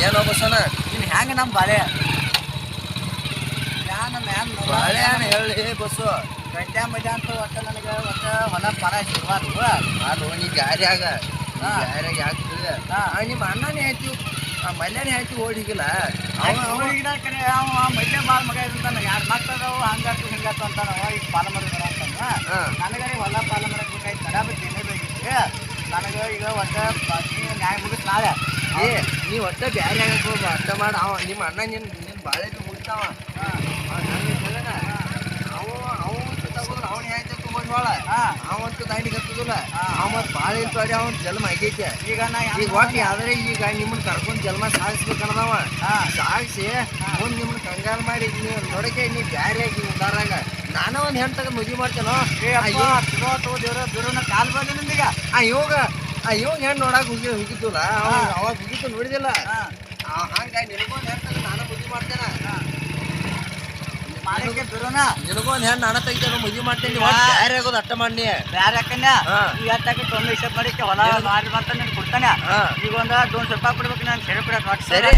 ಏನೋ ಬಸನ ನೀನು ಹೆಂಗೆ ನಮ್ಮ ಬಾಳೆ ಬಾಳೆಹಣ್ಣು ಹೇಳಿ ಬಸ್ಸು ಗಡ್ಡೆ ಮಜಾ ಅಂತ ಒಟ್ಟು ನನಗೆ ಒಟ್ಟು ಹೊಲ ಪರ ಶುರುವಾರು ಅದು ನೀ ಗಾರಿಯಾಗ ಗಾರಿಯಾಗ ಹಾಕ್ತಿದ್ದೆ ನಿಮ್ಮ ಅಣ್ಣನೇ ಆಯ್ತು ಮಲ್ಯಾನೇ ಆಯ್ತು ಓಡಿಗಿಲ್ಲ ಅವನಿಗಿನ ಕಡೆ ಅವ ಮಲ್ಯ ಭಾಳ ಮಗ ಇರ್ತಾನೆ ಯಾರು ಮಕ್ಕಳು ಹಂಗಾತು ಹಿಂಗಾತು ಅಂತಾನ ಈಗ ಪಾಲ ಮಾಡೋದು ಅಂತಂದ ನನಗೆ ಹೊಲ ಪಾಲ ಮಾಡಕ್ಕೆ ಬೇಕಾಯ್ತು ತಡಾಬತ್ತಿ ಏನೇ ಬೇಕಿತ್ತು ನನಗೆ ಈಗ ಒಟ್ಟು ನ್ಯಾಯ ಮುಗಿಸ್ ನಾಳೆ ನೀ ಒಟ್ಟೆ ಬ್ಯಾರೆ ಆಗಕ್ಕೆ ಹೋಗ ಅರ್ಥ ಮಾಡಿ ಅವ ನಿಮ್ಮ ಅಣ್ಣ ನಿನ್ನ ಬಾಳೆ ಮುಗಿತಾವ ಅವ್ನು ಹೇಳ್ತ ತುಂಬೋಳ ಅವಂತೂ ದಾಂಡಿಗೆ ಹತ್ತದಿಲ್ಲ ಅವ ಮತ್ತು ಭಾಳ ಇರ್ತದೆ ಅವ್ನ ಜನ್ಮ ಆಗೈತೆ ಈಗ ಈಗ ಒಟ್ಟು ಯಾವ್ದಾರೆ ಈಗ ನಿಮ್ಮನ್ನ ಕರ್ಕೊಂಡು ಜನ್ಮ ಸಾಗಿಸ್ಬೇಕನ್ನದವ ಸಾಗಿಸಿ ಮುಂದೆ ನಿಮ್ಮನ್ನ ಕಂಗಾಲ ಮಾಡಿ ನೀವು ನೋಡಕ್ಕೆ ನೀ ಬ್ಯಾರೆ ಆಗಿ ಉದಾರಾಗ ನಾನು ಒಂದು ಹೆಣ್ಣು ತಗೊಂಡು ಮದುವೆ ಮಾಡ್ತೇನೋ ದೇವ್ರ ಕಾಲು ಬಂದ ನಿಂದೀಗ ಇವಾಗ ಹೆಣ್ಣು ನೋಡಕ್ಕೆ ಹೋಗಿದ್ದಿಲ್ಲ ಅವಾಗ ಹೋಗಿದ್ದು ನೋಡಿದಿಲ್ಲ ಹಂಗಾಗಿ ನಿನಗೊಂದು ಹೆಣ್ಣು ತಗೊಂಡು ನಾನು ಮದುವೆ ಮಾಡ್ತೇನೆ ಮಾಡಕ್ಕೆ ಬಿರೋಣ ನಿನಗೊಂದು ಹೆಣ್ಣು ನಾನು ತೆಗಿತೇನೆ ಮದುವೆ ಮಾಡ್ತೇನೆ ಬ್ಯಾರೆ ಆಗೋದು ಅಟ್ಟ ಮಾಡಿ ಬ್ಯಾರೆ ಹಾಕನ್ಯ ಈ ಎತ್ತಾಕೆ ತೊಂದು ಇಷ್ಟಪ್ ಮಾಡಿಕ್ಕೆ ಹೊಲ ಮಾರಿ ಬರ್ತಾನೆ ನೀನು ಕೊಡ್ತಾನೆ ಈಗ ಒಂದು 200 ರೂಪಾಯಿ ಕೊಡ್ಬೇಕು ನಾನು ಸೆರೆ ಕೊಡಕ್ಕೆ ಸರಿ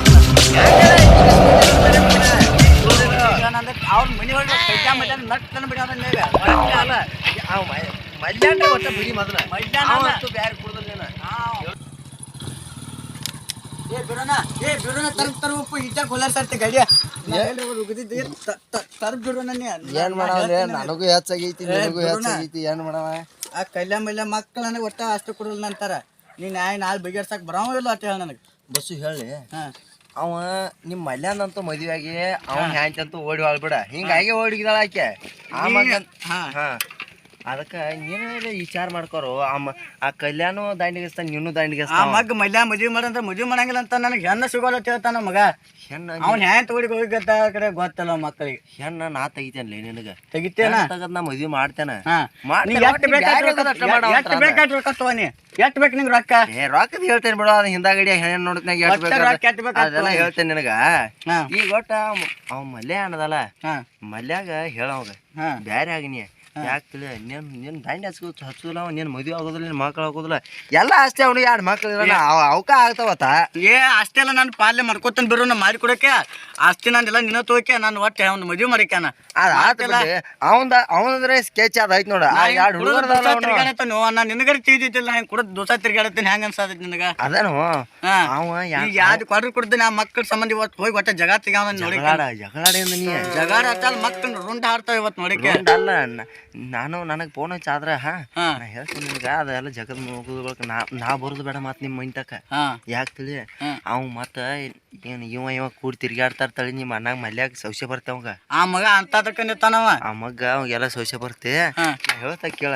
ನಂದ್ರೆ ಅವ್ರ ಮನೆ ಹೊರಗೆ ಕೈಜಾ ಮಧ್ಯಾಹ್ನ ನಟ್ಟನ ಬಿಡೋದ ಅಲ್ಲ ಮಲ್ಯಾಣ ಒಟ್ಟ ಬಿಡಿ ಮೊದಲ ಮಧ್ಯಾಹ್ನ ಬ್ಯಾರೆ ಕುಡ್ದಲ್ಲ ನೀನು ಬಿಡೋಣ ತರಪ್ಪ ಈಚ ಕೊಲಾರ ಸರ್ತಿ ಗಡಿಯ ತರಪ್ ಬಿಡೋಣ ಏನ್ ಮಾಡವ ನನಗೂ ಹೆಚ್ಚಾಗೈತಿ ನಿನಗೂ ಹೆಚ್ಚಾಗೈತಿ ಏನ್ ಮಾಡವ ಆ ಕಲ್ಯ ಮಲ್ಯ ಮಕ್ಕಳು ನನಗೆ ಒಟ್ಟ ಅಷ್ಟು ಕೊಡಲ್ಲ ಅಂತಾರ ನೀನ್ ನಾಳೆ ಬಗೆಹರ್ಸಕ್ ಬರೋಂಗಿಲ್ಲ ಅಷ್ಟ ಹೇಳ ನನಗೆ ಬಸ್ಸು ಹೇಳಿ ಅವ ನಿಮ್ಮ ಮಲ್ಯಾನಂತೂ ಮದುವೆ ಆಗಿ ಅವನ ಹ್ಯಾಂಚಂತೂ ಓಡಿ ಹೊಳ್ಬಿಡ ಹಿಂಗಾಗಿ ಓಡಿಗಿದಾಳ ಆಕೆ ಅದಕ್ಕೆ ನೀನು ವಿಚಾರ ಮಾಡ್ಕೋರು ಆ ಕಲ್ಯಾಣ ದಾಂಡಿಗಿಸ್ತಾನ ನೀನು ದಾಂಡಿಗಿಸ್ತಾನ ಮಗ ಮಲ್ಯ ಮದುವೆ ಮಾಡಂತ ಮದುವೆ ಮಾಡಂಗಿಲ್ಲ ಅಂತ ನನಗೆ ಹೆಣ್ಣು ಸಿಗೋಲ್ಲ ಹೇಳ್ತಾನ ಮಗ ಹೆಣ್ಣು ಅವ್ನ ಹ್ಯಾಂಗ್ ತೋಡಿ ಹೋಗಿದ್ದ ಕಡೆ ಗೊತ್ತಲ್ಲ ಮಕ್ಕಳಿಗೆ ಹೆಣ್ಣ ನಾ ತೆಗಿತೇನೆ ನಿನಗೆ ತೆಗಿತೇನ ತಗದ್ ನಾ ಮದುವೆ ಮಾಡ್ತೇನೆ ಎಷ್ಟು ಬೇಕಾದ್ ರೊಕ್ಕ ತಗೋನಿ ಎಷ್ಟು ಬೇಕು ನಿಂಗೆ ರೊಕ್ಕ ರೊಕ್ಕದ ಹೇಳ್ತೇನೆ ಬಿಡು ಅದು ಹಿಂದಾಗಡಿ ಹೆಣ್ಣು ನೋಡತ್ನಾಗ ಅದೆಲ್ಲ ಹೇಳ್ತೇನೆ ನಿನಗ ಈಗ ಒಟ್ಟ ಅವ ಮಲ್ಯ ಅನ್ನದಲ್ಲ ಮಲ್ಯಾಗ ಹೇಳವಾಗ ಬ್ಯಾರೆ ಆಗಿನಿ ಯಾಕೆ ತಿಳಿ ನಿನ್ನ ದಾಂಡಿ ಹಚ್ಚೋದಿಲ್ಲ ಅವ ನೀನು ಮದುವೆ ಆಗೋದಿಲ್ಲ ನಿನ್ನ ಮಕ್ಳು ಆಗೋದಿಲ್ಲ ಎಲ್ಲ ಅಷ್ಟೇ ಅವನು 2 ಮಕ್ಳು ಇರೋಣ ಅವಕ ಆಗ್ತಾವತ್ತ ಅಷ್ಟೇ ಅಲ್ಲ ನಾನು ಪಾಲನೆ ಮಾಡ್ಕೊತಾನೆ ಬಿಡು ನಾ ಮಾಡಿ ಕೊಡಕ್ಕೆ ಅಷ್ಟೇ ನಾನೆಲ್ಲ ನಿನ್ನ ತೋಕೆ ನಾನು ಒಟ್ಟೆ ಅವ್ನು ಮದುವೆ ಮಾಡಿಕ್ಯಾನ ಅವಂದ್ರೆ ಸ್ಕೆಚ್ ಅದ ಐತ್ ನೋಡ 2 ಹುಡುಗರು ನಾನು ನಿನಗರ ತಿಳಿದಿದ್ದಿಲ್ಲ ಹೆಂಗೆ ಕುಡಿದ್ ದೋಸ ತಿರ್ಗಾಡತ್ತೀನಿ ಹೆಂಗ ಅನ್ಸತೈತಿ ನಿನಗ ಅದನು ಯಾವ್ದು ಕೊಡ್ರಿ ಕೊಡ್ತೀನಿ ಆ ಮಕ್ಕಳ ಸಂಬಂಧ ಇವತ್ತು ಹೋಗಿ ಒಟ್ಟ ಜಗ ತೆಗ ನೋಡಿ ಜಗಾಡ ಹಚ್ಚಲ್ ಮಕ್ಕಳು ರುಂಡ ಹಾಡ್ತಾವ ಇವತ್ತು ನೋಡಿಕೆ ಅಲ್ಲ ನಾನು ನನಗೆ ಫೋನ್ ಹಚ್ಚ ಆದ್ರ ನಾ ಹೇಳ್ತೀನಿ ನಿಮ್ಗ ಅದೆಲ್ಲ ಜಗದ್ ಮುಗಿದ ನಾ ಬರೋದು ಬೇಡ ಮತ್ ನಿಮ್ಮ ಮೈನ್ ತಕ ಯಾಕೆ ತಿಳಿ ಅವ್ ಮತ್ತ ಏನ್ ಇವ ಕೂಡಿ ತಿರ್ಗಾಡ್ತಾರ ತಳಿ ನಿಮ್ಮ ಅಣ್ಣಾಗ ಮಲ್ಯಾಗ ಸೌಸ್ಯ ಬರ್ತೆ ಅವಂಗ ಆ ಮಗ ಅಂತದಕ್ಕಂತಾನವ ಆ ಮಗ ಅವಂಗೆಲ್ಲ ಸೌಸ್ಯ ಬರ್ತೆ ಹೇಳ್ತಾ ಕೇಳ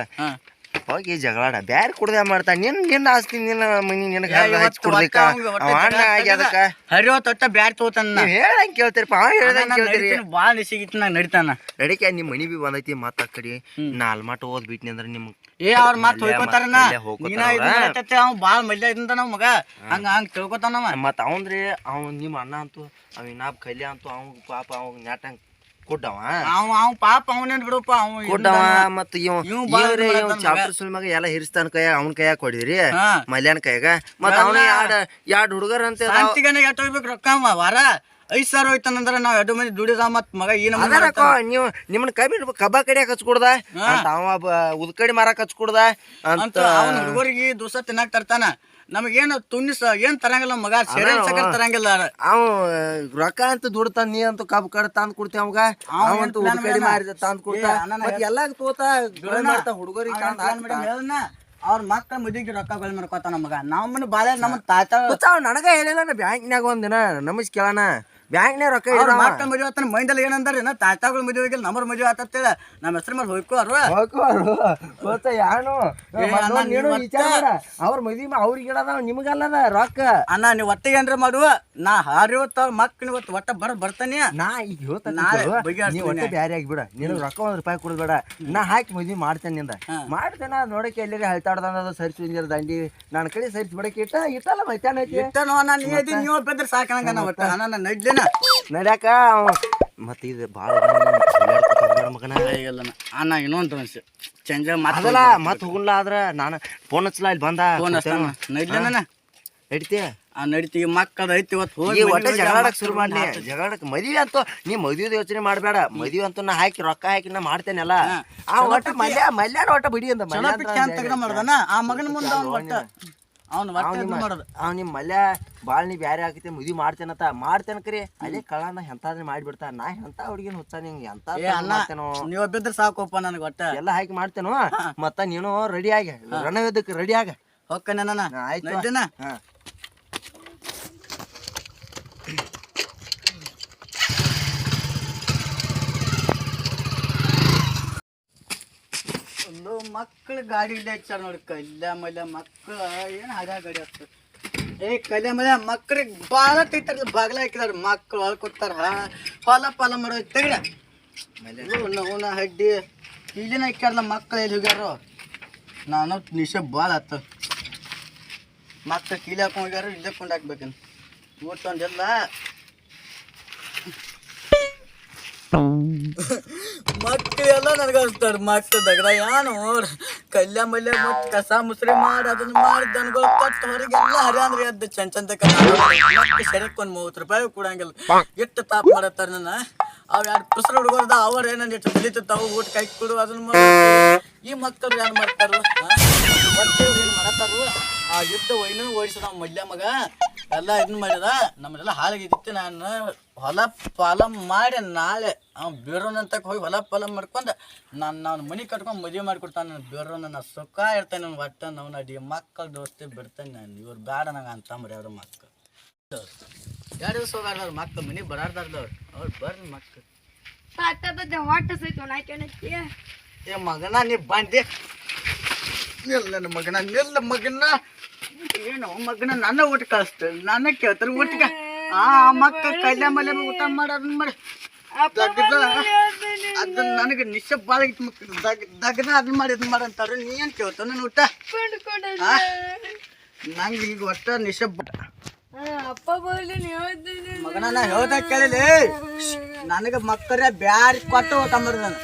ಹೋಗಿ ಜಗಳಾಡ ಬ್ಯಾರೆ ಕುಡ್ದ ಮಾಡ್ತಾ ನಿನ್ನ ಆಸ್ತಿ ನಿನ್ನ ಮನಿ ನಿನಗೆ ಹರಿಯೋ ತೊಟ್ಟ ಬ್ಯಾರೆ ತಗೋತಾನ ಹೇಳಂಗ್ ಕೇಳ್ತೀರಪ್ಪ ಅವ ಹೇಳ್ದಂಗೆ ಕೇಳ್ತೀರಿ ಭಾಳ ನಿಸಿಗಿತ್ತು ನಂಗೆ ನಡಿತಾನ ನಡಿಕೆ ನಿಮ್ಮ ಮನಿ ಬಿ ಬಂದೈತಿ ಮತ್ತ ಆ ಕಡೆ ನಾಲ್ಮಾಟ ಓದ್ ಬಿಟ್ನಿ ಅಂದ್ರೆ ನಿಮ್ಗೆ ಅವ್ರ ಮಾತು ಹೋಗ್ಕೋತಾರನ ಅವ್ ಭಾಳ ಮಲ್ಯ ಇದ್ದ ನಾವ್ ಮಗ ಹಂಗ ತಿಳ್ಕೊತಾನವ ಮತ್ತ ಅವಂದ್ರಿ ಅವ್ ನಿಮ್ಮ ಅಣ್ಣ ಅಂತೂ ಅವ್ ಇನ್ನಾಬ್ ಕಲ್ಯ ಅಂತೂ ಅವ್ ಪಾಪ ಅವ್ ನಾಟಂಗ್ ಕೊಟ್ಟವ ಅವ್ ಪಾಪ ಅವನೇನ್ ಬಿಡಪ್ಪ ಅವ್ ಕೊಟ್ಟವ ಮತ್ತ ಚಾಪ್ಟರ್ ಸುಲ್ ಮಗ ಎಲ್ಲ ಹಿರಿಸ್ತಾನ ಕೈಯಾಗ ಅವ್ನ ಕೈಯಾಗ ಕೊಡಿದ್ರಿ ಮಲ್ಯಾನ ಕೈಯಾಗ ಮತ್ತ ಅವನ ಎರಡು ಹುಡುಗರ ಅಂತ ಎಷ್ಟು ಹೋಗ್ಬೇಕು ರೊಕ್ಕ ವಾರ 5,000 ಹೋಯ್ತಾನಂದ್ರ ನಾವ್ 2 ಮಂದಿ ದುಡಿದ ಮತ್ ಮಗ ನೀವು ನಿಮ್ಮನ್ನ ಕೈ ಬಿಡ್ಬೇಕು ಕಬ್ಬ ಕಡಿಯಾಕ ಹಚ್ಕೊಡ್ದ ಅವ ಉದ್ಕಡಿ ಮಾರಾಕ ಹಚ್ಕೊಡ್ದ ಅಂತ ಅವ್ನ ಹುಡುಗರಿಗೆ ದೋಸ ತಿನ್ನಾಕ ತರ್ತಾನ ನಮಗೇನು ತುನ್ನಿಸ ಏನ್ ತರಂಗಿಲ್ಲ ಮಗ ಸಕ್ಕರೆ ತರಂಗಿಲ್ಲ ಅವ್ ರೊಕ್ಕ ಅಂತ ದುಡ್ತಾನ ನೀ ಅಂತೂ ಕಬ್ಬ ಕಡ ತಂದ್ ಕೊಡ್ತೇವ ಅವಾಗ ಅವಂತೂ ಉದ್ಕಡಿ ಮಾರಿ ತಂದ್ ಕೊಡ್ತಾ ಎಲ್ಲ ತೋತ ಹುಡುಗರಿಗೆ ಅವ್ರ ಮಕ್ಕಳ ಮದುವೆಗೆ ರೊಕ್ಕಗಳು ಮಾಡ್ಕೋತಾನ ಮಗ ನಮ್ಮನ್ನ ಬಾಳೆ ನಮ್ಮ ತಾತ ನನಗ ಹೇಳಿಲ್ಲ ಬ್ಯಾಂಕ್ನ್ಯಾಗ ಒಂದಿನ ನಮಸ್ ಕೇಳಣ ಬ್ಯಾಂಕ್ನ್ಯಾಗ ರೊಕ್ಕ ಮಕ್ಕಳ ಮದುವೆ ಆತನ ಮೈಂದಲ್ಲಿ ಏನಂದಾರ ತಾತಾಗಳ ಮದುವೆಗೆ ನಮ್ಮರ ಮದುವೆ ಆತತ್ತೇಳ ನಮ್ಮ ಹೆಸರು ಮೇಲೆ ಹೋಯ್ಕೋರು ಯಾನು ಅವ್ರ ಮದ್ವಿ ಅವ್ರಿಗೆ ಇಡದ ನಿಮಗಲ್ಲದ ರೊಕ್ಕ ಅಣ್ಣ ನೀವ್ ಒಟ್ಟಿಗೆ ಏನ್ರ ಮಾಡುವ ನಾ ಹಾರಿವತ್ತ ಮಕ್ಕಳು ಇವತ್ತು ಒಟ್ಟ ಬರ್ತಾನೆ ನಾ ಈಗ ಒಟ್ಟೆ ಬ್ಯಾರೆ ಆಗಿಬಿಡ ನೀನು ರೊಕ್ಕ ₹1 ಕೊಡ್ಬೇಡ ನಾ ಹಾಕಿ ಮದ್ವಿ ಮಾಡ್ತೇನೆ ನಿಂದ ಮಾಡ್ತೇನ ನೋಡಕ್ಕೆ ಎಲ್ಲರಿ ಹೇಳ್ತಾಡ್ದ ಸರಿಸಿ ದಂಡಿ ನನ್ನ ಕಡೆ ಸರಿಸಿ ಬಿಡಕ್ಕೆ ಇಟ್ಟಲ್ಲ ಮೈತಾನ ನೀವು ಬೆದ್ರ ಸಾಕಂಗ ನಾ ಒಟ್ಟ ಅಣ್ಣ ನಡ್ಲಿನ ನಡ್ಯಾಕ ಮತ್ತೆ ಇದು ಭಾಳ ಮಗನ ಅಣ್ಣ ಇನ್ನೊಂದು ಚೇಂಜ್ ಮಾತಲ್ಲ ಮತ್ತೆ ಹೋಗಲ್ಲ ಆದ್ರ ನಾನು ಫೋನ್ ಹಚ್ಚಲ ಇಲ್ಲಿ ಬಂದ ನಡ್ಲಿನ ನಡಿತೆ ನಡೀತಿ ಮಕ್ಕಳ ಐತಿ ಇವತ್ತು ಈ ಒಟ್ಟೆ ಜಗಳಾಡಕ್ ಶುರು ಮಾಡ್ಲಿ. ಜಗಳಾಡಕ್ ಮದ್ವಿ ಅಂತೂ ನೀ ಮದ್ವಿದ ಯೋಚನೆ ಮಾಡ್ಬೇಡ. ಮದ್ವಿ ಅಂತೂ ನಾ ಹಾಕಿ ರೊಕ್ಕ ಹಾಕಿ ನಾ ಮಾಡ್ತೇನೆಲ್ಲ. ಆ ಒಟ್ಟ ಮಲ್ಯಾಡ ಒಟ್ಟ ಬಿಡಿ ಅಂತ ಮಾಡ್ದಾನ ಆ ಮಗನ ಮುಂದೆ ಅವ್ ನಿಮ್ ಮಲ್ಯ ಬಾಳ್ ನೀ ಬ್ಯಾರೆ ಹಾಕಿತೆ ಮದ್ವಿ ಮಾಡ್ತೇನತ್ತ ಮಾಡ್ತೇನ ಕರಿ ಅದೇ ಕಳನ ಎಂತಾದ್ರೆ ಮಾಡ್ಬಿಡ್ತಾ. ನಾ ಎಂತ ಹುಡುಗಿನ ಹುಚ್ಚ ನಿಂಗೆ ಎಂತ ಮಾಡ್ತೇನೋ ನೀವ್ ಬಿದ್ರೆ ಸಾಕೋಪ್ಪ ನನಗೆ ಒಟ್ಟ ಎಲ್ಲ ಹಾಕಿ ಮಾಡ್ತೇನೋ. ಮತ್ತ ನೀನು ರೆಡಿ ಆಗಿ ರಣವೇದಕ್ಕೆ ರೆಡಿ ಆಗ ಹೊಕ್ಕ ಆಯ್ತು. ಮಕ್ಕಳು ಗಾಡಿ ಇಲ್ಲ ಹಚ್ಚಾರ ನೋಡಿ. ಕಲ್ಯ ಮಲ್ಯ ಮಕ್ಕಳು ಏನು ಹಾಗ ಗಾಡಿ ಹಚ್ಚ ಕಲ್ಯ ಮಲ್ಯ ಮಕ್ಳಿಗೆ ಭಾಳ ತೈತಾರ ಬಾಗ್ಲ ಹಾಕಿದಾರ. ಮಕ್ಕಳು ಹೊಲ್ಕೊತಾರ ಹೊಲ ಮಾಡೋ ತೆಗಿಡ ಅವನ ಹಡ್ಡಿ ಇಲ್ಲಿನ ಹಾಕ್ಯಾರಲ್ಲ ಮಕ್ಕಳು ಎಲ್ಲಿ ಹೋಗ್ಯಾರ. ನಾನು ನಿಶೆ ಭಾಳ ಆತ ಮಕ್ಕಳು ಕೀಲಿ ಹಾಕೊಂಡು ಹೋಗ್ಯಾರ. ಇಲ್ಲೇ ಕೊಂಡು ಹಾಕ್ಬೇಕನ್ ಊಟ ಒಂದೆಲ್ಲ ಮಕ್ಕಳೆಲ್ಲ ನನಗಸ್ತಾರ. ಮಕ್ಕಳು ದಗಡ ಏನು ಕಲ್ಯ ಮಲ್ಯ ಮತ್ ಕಸ ಮುಸ್ರಿ ಮಾಡಿ ಅದನ್ನ ಮಾಡಿ ದನಗಳು ಕಟ್ಟು ಹೊರಗೆಲ್ಲ ಹರಿಯಾಂದ್ರೆ ಎದ್ದು ಚಂದ ಸೆರಕ್ಕೊಂದು ₹30 ಕೊಡಂಗಿಲ್ಲ. ಎಷ್ಟು ತಾಪ್ ಮಾಡತ್ತಾರ ನನ್ನ. ಅವ್ ಎರಡು ಪುಸ್ರ ಹುಡುಗರ್ದ ಅವ್ರ ಏನಂದ್ ಎಷ್ಟು ಕಲಿತಾವ ಊಟ ಕೈ ಕೊಡು ಅದನ್ನ ಮಾಡಿ. ಈ ಮಕ್ಕಳು ಏನ್ ಮಾಡ್ತಾರ ಏನ್ ಮಾಡತ್ತಾರು. ಆ ಯುದ್ಧ ವೈನು ಓಡಿಸದ ಮಲ್ಯ ಮಗ ಎಲ್ಲ ಇದನ್ನ ಮಾಡ್ಯದ. ನಮ್ಮದೆಲ್ಲ ಹಾಳಾಗಿದ್ದಿತ್ತು. ನಾನು ಹೊಲ ಪಾಲ ಮಾಡಿ ನಾಳೆ ಅವ್ನು ಬೇರೋನಂತಕ್ಕೆ ಹೋಗಿ ಹೊಲ ಪಾಲ ಮಾಡ್ಕೊಂಡು ನಾನು ಮನೆ ಕಟ್ಕೊಂಡು ಮದುವೆ ಮಾಡಿಕೊಡ್ತಾನೆ. ಬೇರೋನ ನಾನು ಸುಖ ಇರ್ತೇನೆ. ನಾನು ಒಟ್ಟ ನಾವು ನಡಿ ಮಕ್ಕಳು ದೋಸ್ತಿ ಬಿಡ್ತೇನೆ. ನಾನು ಇವ್ರು ಬೇಡ ನಂಗೆ ಅಂತಂಬ್ರಿ ಅವ್ರ ಮಕ್ಕಳು 2 ದಿವಸ ಹೋಗಾರ್ದವ್ರು ಮಕ್ಕಳು ಮನೆಗೆ ಬರಾರ್ದಾರ್ದವ್ರು ಅವ್ರು ಬರ್ರಿ ಮಕ್ಕಳು. ಏ ಮಗನ ನೀ ಬಂದೆ ನಿಲ್ಲ ಮಗನ ಏನು ಮಗನ ನನ್ನ ಊಟ ಕಳಿಸ್ತ ನನ್ನ ಕೇಳ್ತಾರೆ ಊಟಕ್ಕೆ. ಆ ಮಕ್ಕಳು ಕಲ್ಯ ಮಲ್ಯ ಊಟ ಮಾಡೋದನ್ನ ಮಾಡಿ ಅದನ್ನ ನನಗೆ ನಿಶ್ಚಯ ಭಾಳ ದಗನ ಅದನ್ನ ಮಾಡಿ ಇದನ್ನ ಮಾಡಂತಾರ. ನೀ ಏನು ಕೇಳ್ತಾವ ನನ್ನ ಊಟ ನಂಗೆ ಈಗ ಒಟ್ಟ ನಿಶ್ಚಯ ಮಗನ ನಾ ಹೇಳ್ದ ಕೇಳಿಲಿ. ನನಗೆ ಮಕ್ಕಳ ಬ್ಯಾರಿ ಕೊಟ್ಟು ಊಟ ಮಾಡಿದ ನಾನು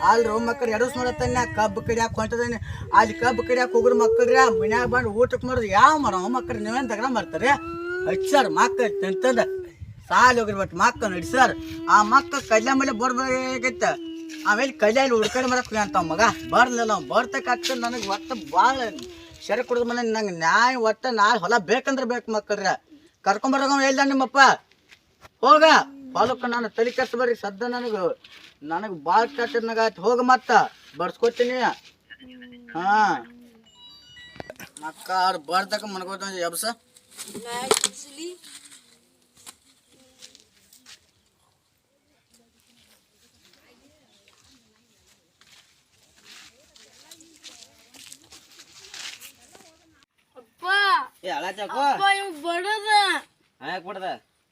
ಅಲ್ರಿ ಮಕ್ಕಳು ಎಡಸ್ ಮಾಡತ್ತಾನೆ. ಕಬ್ಬು ಕಡಿಯಾಕ ಹೊಂಟದಾನೆ ಅಲ್ಲಿ ಕಬ್ಬು ಕಡಿಯಾಕ ಹೋಗ್ರಿ ಮಕ್ಕಳ್ರಿ ಮನ್ಯಾಗ ಬಂದು ಊಟಕ್ಕೆ ಮಾಡೋದು ಯಾವ ಮಾಡೋ ಮಕ್ಕಳು ನೀವೇನು ತಗಡ ಮಾಡ್ತಾರೆ. ಹಚ್ಚಾರ ಮಕ್ಕಳು ತಿಂತದ ಸಾಲ ಹೋಗ್ರಿ ಬಟ್ ಮಕ್ಕಳು ನಡಿಸಾರ. ಆ ಮಕ್ಕಳು ಕಲ್ಯ ಮೇಲೆ ಬರ್ಬೇಕಾಯ್ತ. ಆಮೇಲೆ ಕಲ್ಯಲ್ಲಿ ಹುಡ್ಕಡೆ ಮಾಡಕ್ಕೆ ಅಂತ ಮಗ ಬರ್ಲಿಲ್ಲ ಅವ್ನು ಬರ್ತಕ್ಕ ನನಗೆ ಒಟ್ಟು ಭಾಳ ಶರ ಕುಡಿದ ಮನೆ ನಂಗೆ ನ್ಯಾಯ ಒಟ್ಟು ನಾಳೆ ಹೊಲ ಬೇಕಂದ್ರೆ ಬೇಕು ಮಕ್ಕಳ್ರಿ ಕರ್ಕೊಂಬರ್ಗ ಹೇಳ್ದ ನಿಮ್ಮಪ್ಪ ಹೋಗ ಹೊಲಕ್ಕೆ ನಾನು ತಲೆ ಕೆಟ್ಟ ಬರ್ರಿ ಸದ್ದ ನನಗೆ ಭಾಳ ಕೆಟ್ಟನಾಗ ಆಯ್ತು. ಹೋಗ ಮತ್ತ ಬರ್ಸ್ಕೊತೀನಿ. ಹಾಂ ಮಕ್ಕ ಅವ್ರು ಬರ್ದಕ್ಕ ಮನ್ಕೋತ ಎಬ್ಸ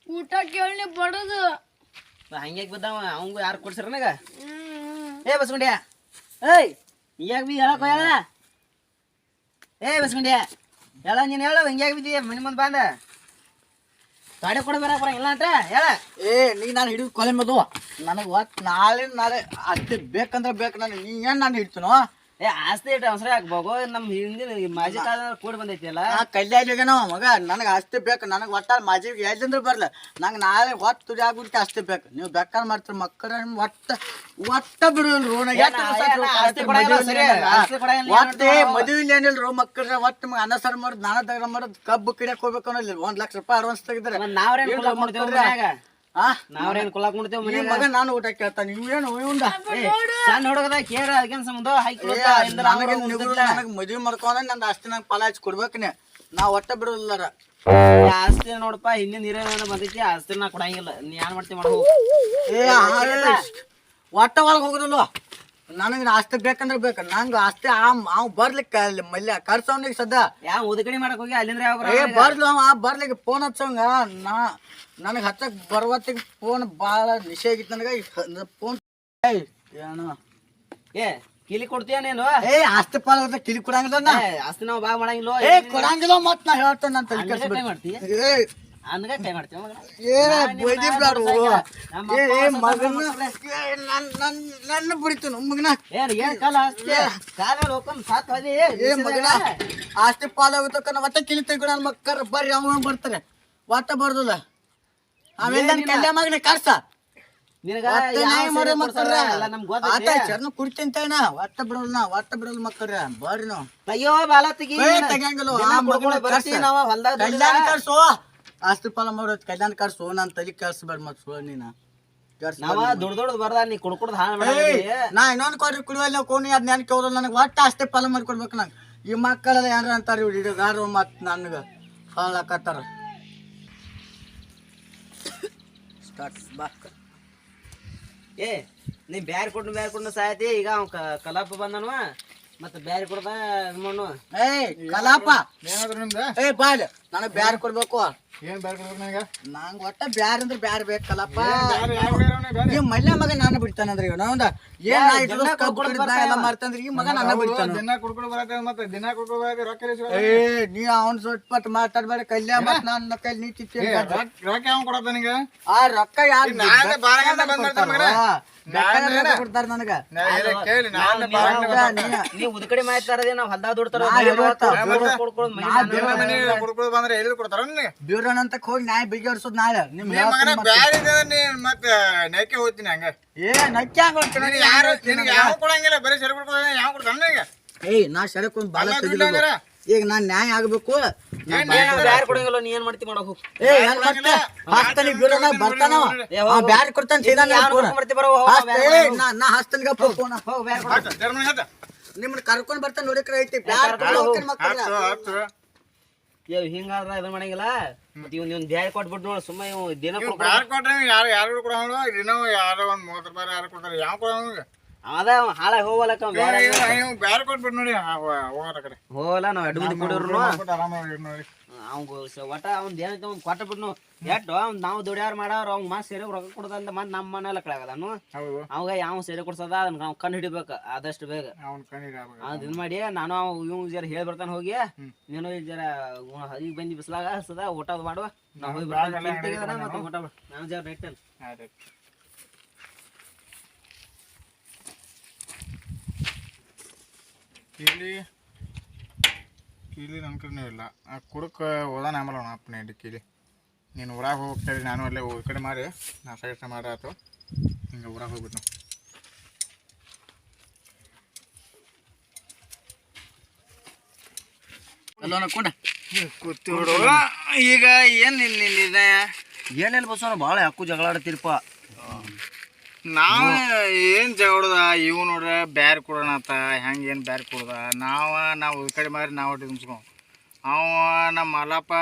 ಊಟ ಕೇಳಿ ಬಡದು ಹಂಗ್ಯಾಕ್ ಬಿದ್ದಾವ ಅವಂಗ ಯಾರು ಕೊಡ್ಸಾರ ನನಗ. ಏ ಬಸ್ಕೊಂಡ್ಯಾ ಏಯ್ ಹಿಂಗ್ಯಾಕ ಬಿ ಹೇಳಕ್ ಹೇಳ. ಏ ಬಸ್ಕೊಂಡ್ಯಾ ಹೇಳ ನೀನು ಹೇಳ ಹಿಂಗ್ಯಾಕ ಬಿದ್ದೀಯ ಮನೆ ಮುಂದೆ ಬಂದ ಗಾಡಿ ಕೊಡ ಬರಕ್ ಬರಂಗಿಲ್ಲ ಅಂತ ಹೇಳ. ನೀ ನಾನು ಹಿಡಿದು ಕೊಲೆ ಮದು ನನಗೆ ಒಟ್ಟು ನಾಳೆ ಅಷ್ಟೇ ಬೇಕಂದ್ರೆ ಬೇಕು. ನಾನು ನೀ ಏನು ನಾನು ಹಿಡ್ತೀನೋ ಆಸ್ತಿ ಇಟ್ಟು ಅವಸರ ಹಾಕ್ಬೇಕು. ನಮ್ಮ ಹಿಂದಿನ ಮಾಜಿ ಕಾಲ ಕೂಡ ಬಂದೈತಿ ಅಲ್ಲ ಕಲ್ಯಾಣಿಗೇನೋ ಮಗ ನನಗೆ ಅಷ್ಟೇ ಬೇಕು. ನನಗೆ ಒಟ್ಟ ಮಾಜಿಗೆ ಎಲ್ಲಿಂದ್ರೆ ಬರ್ಲ ನಂಗೆ ನಾಳೆ ಒಟ್ಟು ತುಡಿ ಆಗ್ಬಿಟ್ಟು ಅಷ್ಟೇ ಬೇಕು. ನೀವು ಬೇಕಾದ್ರೆ ಮಾಡ್ತೀರಿ ಮಕ್ಕಳ ಒಟ್ಟ ಬಿಡುವಲ್ರು ಒಟ್ಟೆ ಮದುವೆ ಏನಿಲ್ರು ಮಕ್ಕಳ ಒಟ್ಟು ಅನ್ನ ಸಾರು ಮಾಡೋದು ನಾನ ತಗ ಮಾಡೋದು ಕಬ್ಬು ಕಿಡಿಯಕ್ಕೆ ಹೋಗ್ಬೇಕು ಅನ್ನೋಲ್ಲ. ₹1,00,000 ಅಡ್ವಾನ್ಸ್ ತೆಗಿದ್ರೆ ಮಗ ನಾನು ಊಟ ಕೇಳ್ತಾನೆ. ನೀವೇನು ಸಣ್ಣ ಹುಡುಗದ ಕೇಳ ಅದಕ್ಕೇನ್ ಸಂಬಂಧ ನನಗೆ ಮದುವೆ ಮಾಡ್ಕೊಂಡ ನಂದು ಅಷ್ಟೇ ನಂಗೆ ಫಲ ಹಚ್ಚಿ ಕೊಡ್ಬೇಕನೆ. ನಾ ಒಟ್ಟ ಬಿಡೋದಿಲ್ಲಾರ. ಆಸ್ತಿ ನೋಡಪ್ಪ ಹಿಂದಿನ ನೀರೇನ ಬಂದೈತಿ ಆಸ್ತಿ ನಾ ಕೊಡಂಗಿಲ್ಲ. ನೀ ಏನ್ ಮಾಡ್ತೀವಿ ಮಾಡೋ ಒಟ್ಟ ಒಳಗೆ ಹೋಗುದಿಲ್ಲ. ನನಗೆ ಆಸ್ತಿ ಬೇಕಂದ್ರೆ ಬೇಕು. ನಂಗೆ ಆಸ್ತಿ ಅವ್ ಬರ್ಲಿಕ್ಕೆ ಅಲ್ಲಿ ಮಲ್ಯ ಕರ್ಸವನಿಗೆ ಸದ್ದ ಯಾವ ಉದಕಡಿ ಮಾಡಕ್ ಹೋಗಿ ಅಲ್ಲಿಂದ್ರೆ ಬರ್ಲಿ ಅವ ಬರ್ಲಿಕ್ಕೆ ಫೋನ್ ಹಚ್ಚಂಗ ನನಗೆ ಹಚ್ಚಕ್ ಬರುವತ್ತಿಗೆ ಫೋನ್ ಭಾಳ ನಿಷೆ ಆಗಿತ್ತು ನನಗೆ ಫೋನ್. ಏನು ಕಿಲಿ ಕೊಡ್ತೀಯ ನೀನು? ಆಸ್ತಿ ಪಾಲ ಕಿಲಿ ಕೊಡಂಗಿಲ್ಲ. ಆಸ್ತಿ ನಾವು ಬಾ ಮಾಡಂಗಿಲ್ಲ ಕೊಡಂಗಿಲ್ಲ. ಮತ್ ನಾ ಹೇಳ್ತೇನೆ ಅಂತ ಹಂಗ ಕೈ ಮಾಡ್ತೀವಿ ಮಗನ ನನ್ನ ಬಿಡಿತು ಮಗನ ಏನ್ ಕಾಲ ಕಾಲ ಹೋಗ್ಕೊಂಡು ಸಾತ್ ಹೋದಿ ಮಗನ ಆಸ್ತಿ ಪಾಲಾಗುತ್ತ ಒಟ್ಟ ಕಿಲಿ ತೆಗ್ದು ಮಕ್ಕಳ ಬರ್ರಿ ಅವ ಬರ್ತಾರೆ ಒಟ್ಟ ಬರ್ದಲ್ಲ ಆಮೇಲೆ ನನ್ನ ಕಲ್ಯ ಮಗನ ಕರ್ಸ ಕುಡಿತೇನ ಒಟ್ಟ ಬಿಡಲ್ಲ ಮಕ್ಕಳ್ರ ಬರ್ರಿ ನಾವು ಅಯ್ಯೋ ಬಾಲ ತೆಗಿ ಕಲ್ಯಾಣ ಕರ್ಸು ಆಸ್ತಿ ಪಾಲ ಮಾಡೋದ್ ಕಲ್ಯಾಣ ಕರ್ಸು ನಾನ್ ತಲೆ ಕರ್ಸ್ಬೇಡ ಮತ್ ಸುಳ್ಳ ನೀನ ದೊಡ್ಡ ಬರ್ದ ನೀ ಕುಡ್ಕುಡ್ದು ಹಾಳು ನಾ ಇನ್ನೊಂದು ಕೊಡ್ರಿ ಕುಡಿವಲ್ಲ ಕೋಣಿ ಅದ್ ನೆನ್ ಕೇಳೋಲ್ಲ ನನಗೆ ಒಟ್ಟ ಆಸ್ತಿ ಪಾಲ ಮಾಡ್ಕೊಡ್ಬೇಕು ನಂಗೆ ಈ ಮಕ್ಕಳೆಲ್ಲ ಏನ್ರ ಅಂತಾರ ಹಿಡಿಗಾರ ಮತ್ ನನ್ಗ ಹಾಳಾಕತ್ತಾರ ಏ ನೀ ಬ್ಯಾರೆ ಕೊಟ್ಟು ಸಾಯತಿ ಈಗ ಅವ್ ಕಲಾಪ ಬಂದನು ಮತ್ತೆ ಬ್ಯಾರೆ ಕೊಡ್ದ ಮಣ್ಣು ಕಲಾಪ ಏನಾದ್ರು ನಿಮ್ದು ಏ ಬಾಲ್ ನನಗ್ ಬ್ಯಾರೆ ಕೊಡ್ಬೇಕು ಏನ್ ಬ್ಯಾರೆ ಕೊಡ್ಬೇಕು ನನಗೆ ನಂಗ್ ಒಟ್ಟ ಬ್ಯಾರೆ ಅಂದ್ರೆ ಬ್ಯಾರೆ ಬೇಕು ಕಲಾಪ ಬ್ಯಾರೆ ಯಾವ ಹುಡುಗರವ್ನೆ ಬ್ಯಾರೆ ಈ ಮಲ್ಯ ಮಗ ನಾನು ಬಿಡ್ತಾನಂದ್ರೆ ಇವ್ ನಾವಂದ ಎಲ್ಲ ಮಾಡ್ತಂದ್ರೆ ಈ ಮಗ ನನ್ನ ಬಿಡ್ತಾನ ದಿನ ಕುಡ್ಕೊಂಡು ಬರತ್ತೆ ಮತ್ತೆ ದಿನ ಕುಡ್ಕೊಂಡು ಬರತ್ತೆ ರೊಕ್ಕ ಎಲ್ಲಿ ಸಿಗೋದು? ಏ ನೀ ಅವ್ನ್ ಸೊಟ್ಪಟ್ ಮಾತಾಡ್ಬೇಡ ಕಲ್ಯ ಮತ್ ನನ್ನ ಕೈಲಿ ನೀ ತಿತ್ತಿ ರೊಕ್ಕ ಯಾವ ಕೊಡತ್ತ ನಿಂಗೆ ಆ ರೊಕ್ಕ ಯಾರು ನಾನೇ ಬಾರಗಂಟ ಬಂದ್ ಮಾಡ್ತಾನೆ ಮಗನೇ. ಕೊಡ್ತಾರ ನನಗ ಕೇಳಿ ನಾನು ಬಾರಗಂಟ ನೀ ಉದ್ಕಡಿ ಮಾತಾಡದೆ ನಾವ್ ಹೊಲ್ದಾಗ ದುಡ್ತಾರ ಮನೆ ಕುಡ್ಕೊಂಡು ಬಂದ್ರೆ ಎಲ್ಲಿ ಕೊಡ್ತಾರ ನಿನಗೆ ಬ್ಯೂರೋನ್ ಅಂತ ಹೋಗಿ ನಾಯಿ ಬಿಗಿಡ್ಸೋದ್ ನಾಳೆ ನಿಮ್ ನೀ ಮಗನೇ ಬ್ಯಾರೆ ಇದ್ರೆ ನೀನ್ ಮತ್ತೆ ನೆಕ್ಕೆ ಹೋಗ್ತೀನಿ ಹಂಗ ಏ ನಕ್ಕ್ಯಾಂಗ ನಿನಗೆ ಯಾರು ನಿನಗೆ ಯಾವ ಕೊಡಂಗಿಲ್ಲ ಬರೀ ಸರಿ ಕೊಡ್ತಾನೆ ಯಾವ ಕೊಡ್ತಾನ ನಿನಗೆ ಏಯ್ ನಾ ಸೆರಕೊಂದ್ ಬಾಲ ತೆಗಿಲ್ಲ ಈಗ ನಾನ್ ನ್ಯಾಯ ಆಗ್ಬೇಕು ಬ್ಯಾರೆ ಕೊಡಂಗಿಲ್ಲ ನೀ ಏನ್ ಮಾಡ್ತಿ ಮಾಡೋ ಏ ಏನ್ ಮಾಡ್ತೆ ಹಾಸ್ತಾನಿ ಬ್ಯೂರೋನ ಬರ್ತಾನವ ಬ್ಯಾರೆ ಕೊಡ್ತಾನ ಸೀದಾ ಮಾಡ್ತಿ ಬರೋ ನಾ ಹಾಸ್ತಾನಿಗ ಫೋನ್ ಹೋಗ್ ಬ್ಯಾರೆ ಕೊಡ ಜರ್ಮನಿ ಹತ್ತ ನಿಮ್ಮನ್ನ ಕರ್ಕೊಂಡ್ ಬರ್ತಾನ ನೋಡಿಕ್ರ ಐತಿ ಬ್ಯಾರೆ ಹೋಗ್ತಾನ ಮಕ್ಕಳ ಹತ್ತು ಹಿಂಗಾದ್ರ ಇದನ್ ಮಾಡಂಗಿಲ್ಲ ಮತ್ ಇವ್ನ ಬ್ಯಾರೆ ಕೊಟ್ಬಿಟ್ಟು ನೋಡ್ ಸುಮ್ಮ ಇವ್ ದಿನ ಬ್ಯಾರೆ ಕೊಟ್ರೆ ಯಾರು ಯಾರು ಕೊಡೋಣ ದಿನ ಯಾರೋ ಒಂದ್ 30 ರೂಪಾಯಿ ಯಾರು ಕೊಡ್ತಾರೆ ಯಾವ ಕೊಡೋಣ ಅದ ಹಾಳಾಗಿ ಹೋಗಲಕ್ಕ ನೀವು ಬ್ಯಾರೆ ಕೊಟ್ಬಿಟ್ಟು ನೋಡಿ ಹೋಗಾರ ಕಡೆ ಹೋಗಲ್ಲ ನಾವ್ ಅಡ್ಡು ಮಂದಿ ಕೊಡೋರು ಆರಾಮಾಗಿ ನೋಡಿ ಅವಂಗ ಒಟ್ಟ ಅವ್ನ್ ಏನೈತೆ ಅವ್ನ್ ಕೊಟ್ಟ ಬಿಟ್ನು ಎಟ್ಟು ಅವ್ನ್ ನಾವು ದುಡ್ಯಾರ ಮಾಡವ್ರ ಅವ್ನ ಮಾಸ್ ಸೇರೆ ರೊಕ್ಕ ಕೊಡದಂತ ಮತ್ ನಮ್ಮ ಮನೆಲ್ಲ ಕಳಗದನು ಹೌದು ಅವಾಗ ಯಾವ ಸೇರೆ ಕೊಡ್ಸದ ಅದನ್ನ ನಾವು ಕಂಡು ಹಿಡಿಬೇಕು ಆದಷ್ಟು ಬೇಗ ಅವ್ನ ಕಣ್ಣಿಗೆ ಅದ್ ಇದ್ ಮಾಡಿ ನಾನು ಇವ್ ಜರ ಹೇಳಿ ಬರ್ತಾನ ಹೋಗಿ ನೀನು ಜರ ಈಗ ಬಂದಿ ಬಿಸ್ಲಾಗ ಹಸದ ಊಟ ಮಾಡುವ ನಾವು ಹೋಗಿ ಬರ್ತಾನ ಮತ್ತೆ ಊಟ ನಾನು ಜರ ರೇಟನ್ ಕೀಲಿ ನನ್ನ ಕಡೆನೂ ಇಲ್ಲ ಆ ಕುಡಕ್ಕೆ ಹೋದಾನ ಆಮೇಲೆ ಅವನ ಅಪ್ಪನೇ ಇಡ್ಡಿ ಕೀಲಿ ನೀನು ಊರಾಗ ಹೋಗ್ತಾ ನಾನು ಅಲ್ಲೇ ಈ ಕಡೆ ಮಾರಿ ನಾ ಸೈಡ್ ಮಾಡಾತು ಹಿಂಗೆ ಊರಾಗ ಹೋಗ್ಬಿಟ್ಟು ಕೂತಿ ಬಿಡು ಈಗ ಏನ್ ಏನೆಲ್ಲ ಬಸವನ ಭಾಳ ಯಾಕೂ ಜಗಳ ಆಡ್ತಿರಪ್ಪ ನಾವು ಏನು ಜಗಳದ ಇವು ನೋಡ್ರೆ ಬ್ಯಾರೆ ಕೊಡೋಣ ಅಂತ ಹೆಂಗೆ ಏನು ಬ್ಯಾರೆ ಕೊಡ್ದ ನಾವು ಈ ಕಡೆ ಮಾರಿ ನಾವು ಹೊಟ್ಟೆ ತುಂಬಿಸ್ಕೊ ಅವ ನಮ್ಮ ಮಲ್ಲಪ್ಪ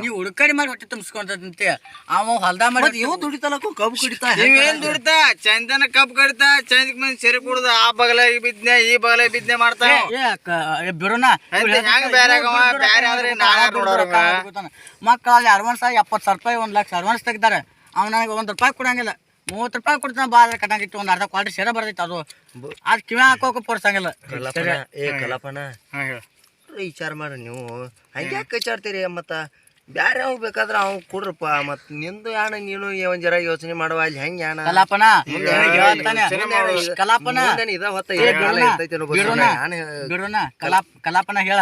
ನೀವು ಹುಡುಕಡಿ ಮಾಡಿ ಹೊಟ್ಟೆ ತುಂಬಿಸ್ಕೊಂತಂತೆ ಅವ ಹೊಲ್ದ ಮಾಡಿ ಇವ್ ದುಡಿತಲಕ್ಕೂ ಕಬ್ಬು ಕುಡಿತಾ ನೀವೇನ್ ದುಡಿತಾ ಚಂದನ ಕಬ್ಬು ಕಡಿತಾ ಚಂದಕ್ ಮಂದಿ ಸೆರೆ ಕುಡ್ದ ಆ ಬಗಲಾಗಿ ಬಿದ್ನೆ ಈ ಬಗಲಾಗಿ ಬಿದ್ನೆ ಮಾಡ್ತಾವ ಬಿರೋಣ ಹೆಂಗ್ ಬ್ಯಾರೆ ಆಗವ ಬ್ಯಾರೆ ಆದ್ರೆ ನಾಳೆ ನೋಡೋರ ಮಕ್ಕಳ ಅಡ್ವಾನ್ಸ್ 70,000 ರೂಪಾಯಿ 1 ಲಕ್ಷ ಅಡ್ವಾನ್ಸ್ ತೆಗ್ದಾರೆ ಅವನಾಗ 1 ರೂಪಾಯಿ ಕೊಡಂಗಿಲ್ಲ 30 ರೂಪಾಯಿ ಕೊಡ್ತಾನ ಬಾಳ ಕಟ್ಟಾಗಿತ್ತು ಒಂದು ಅರ್ಧ ಕ್ವಾರ್ಟರ್ ಸೇರ ಬರ್ತೈತಿ ಅದು ಕಿವಿ ಹಾಕೋಕೆ ಪೋರ್ಸಂಗಿಲ್ಲ ಕಲಾಪನ ವಿಚಾರ ಮಾಡ್ರಿ ನೀವು ಹಂಗೆ ಯಾಕೆ ವಿಚಾರ್ತೀರಿ ಮತ್ತ ಬ್ಯಾರೆ ಅವ್ ಬೇಕಾದ್ರ ಅವ್ ಕೊಡ್ರಪ್ಪ ಮತ್ ನಿಂದು ಯಾಣ ನೀನು ಒಂದ್ ಜರ ಯೋಚನೆ ಮಾಡುವ ಅಲ್ಲಿ ಹೆಂಗ್ ಯಾಣ ಕಲಾಪನ ಕಲಾಪನ ಬಿಡೋಣ ಕಲಾಪನ ಹೇಳ